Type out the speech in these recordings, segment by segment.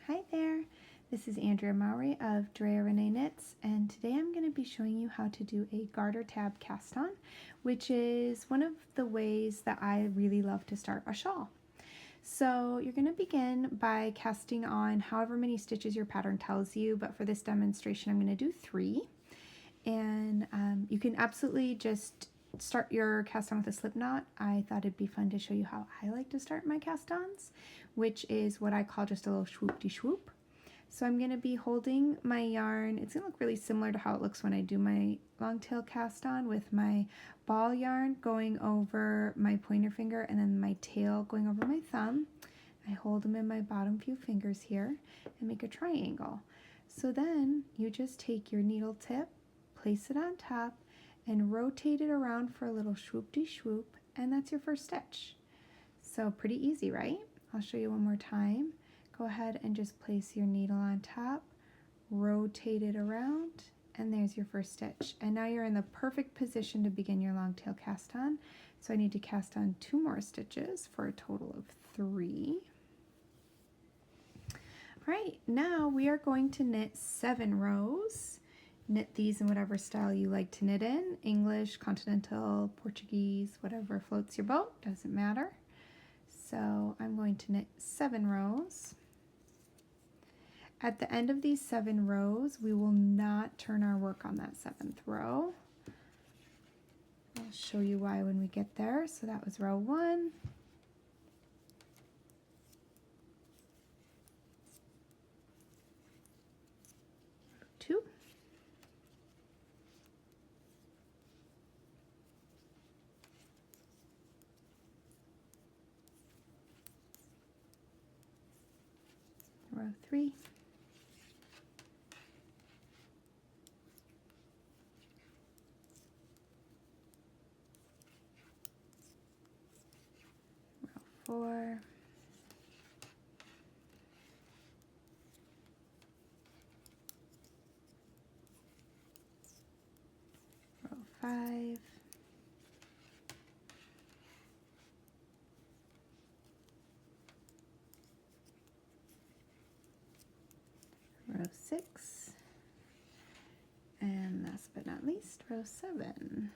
Hi there, this is Andrea Mowry of Drea Renee Knits, and today I'm going to be showing you how to do a garter tab cast on, which is one of the ways that I really love to start a shawl. So you're going to begin by casting on however many stitches your pattern tells you, but for this demonstration I'm going to do 3. And you can absolutely just start your cast on with a slip knot. I thought it'd be fun to show you how I like to start my cast ons, which is what I call just a little swoop-de-swoop. So I'm going to be holding my yarn. It's going to look really similar to how it looks when I do my long tail cast on, with my ball yarn going over my pointer finger and then my tail going over my thumb. I hold them in my bottom few fingers here and make a triangle. So then you just take your needle tip, place it on top, and rotate it around for a little swoop-de-swoop, and that's your first stitch. So pretty easy, right? I'll show you one more time. Go ahead and just place your needle on top, rotate it around, and there's your first stitch. And now you're in the perfect position to begin your long tail cast on. So I need to cast on 2 more stitches for a total of 3. All right, now we are going to knit 7 rows. Knit these in whatever style you like to knit in, English, continental, Portuguese, whatever floats your boat, doesn't matter. So I'm going to knit 7 rows. At the end of these 7 rows, we will not turn our work on that 7th row. I'll show you why when we get there. So that was row 1. Row 2. Row 3. Row 4. Row 5. Row 6. And last but not least, row 7.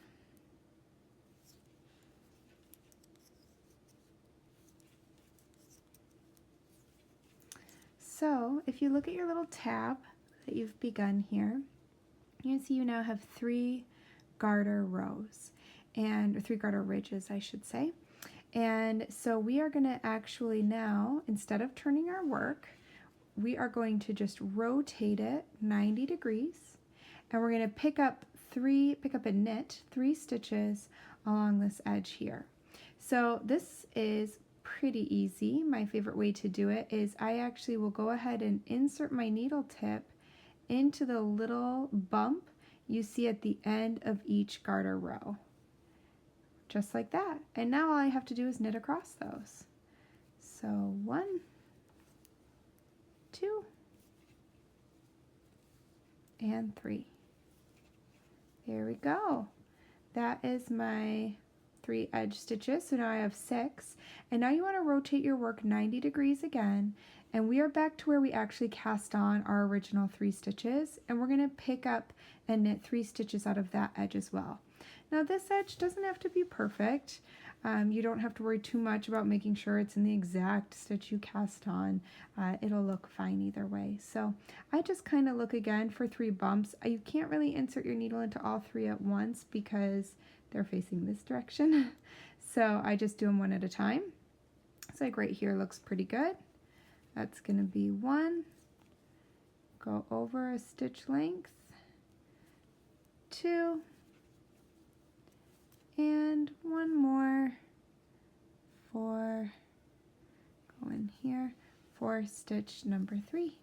So if you look at your little tab that you've begun here, you can see you now have 3 garter rows, or 3 garter ridges, I should say. And so we are going to actually now, instead of turning our work, we are going to just rotate it 90 degrees, and we're going to pick up and knit 3 stitches along this edge here. So this is pretty easy. My favorite way to do it is I actually will go ahead and insert my needle tip into the little bump you see at the end of each garter row. Just like that. And now all I have to do is knit across those. So 1, 2, and 3. There we go. That is my 3 edge stitches. So now I have 6. And now you want to rotate your work 90 degrees again. And we are back to where we actually cast on our original 3 stitches. And we're going to pick up and knit 3 stitches out of that edge as well. Now this edge doesn't have to be perfect. You don't have to worry too much about making sure it's in the exact stitch you cast on. It'll look fine either way. So I just kind of look again for 3 bumps. You can't really insert your needle into all 3 at once because they're facing this direction. So I just do them one at a time. So like right here looks pretty good. That's going to be 1, go over a stitch length, 2, and 1 more for, go in here, for stitch number 3.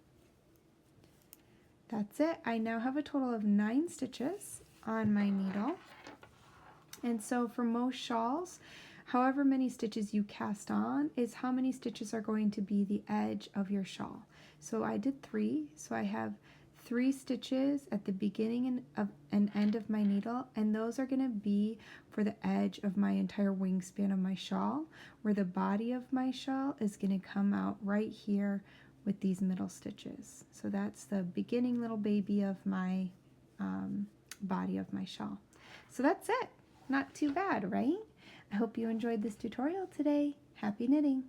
That's it. I now have a total of 9 stitches on my needle. And so for most shawls, however many stitches you cast on is how many stitches are going to be the edge of your shawl. So I did 3, so I have 3 stitches at the beginning and end of my needle, and those are going to be for the edge of my entire wingspan of my shawl, where the body of my shawl is going to come out right here with these middle stitches. So that's the beginning little baby of my body of my shawl. So that's it. Not too bad, right? I hope you enjoyed this tutorial today. Happy knitting!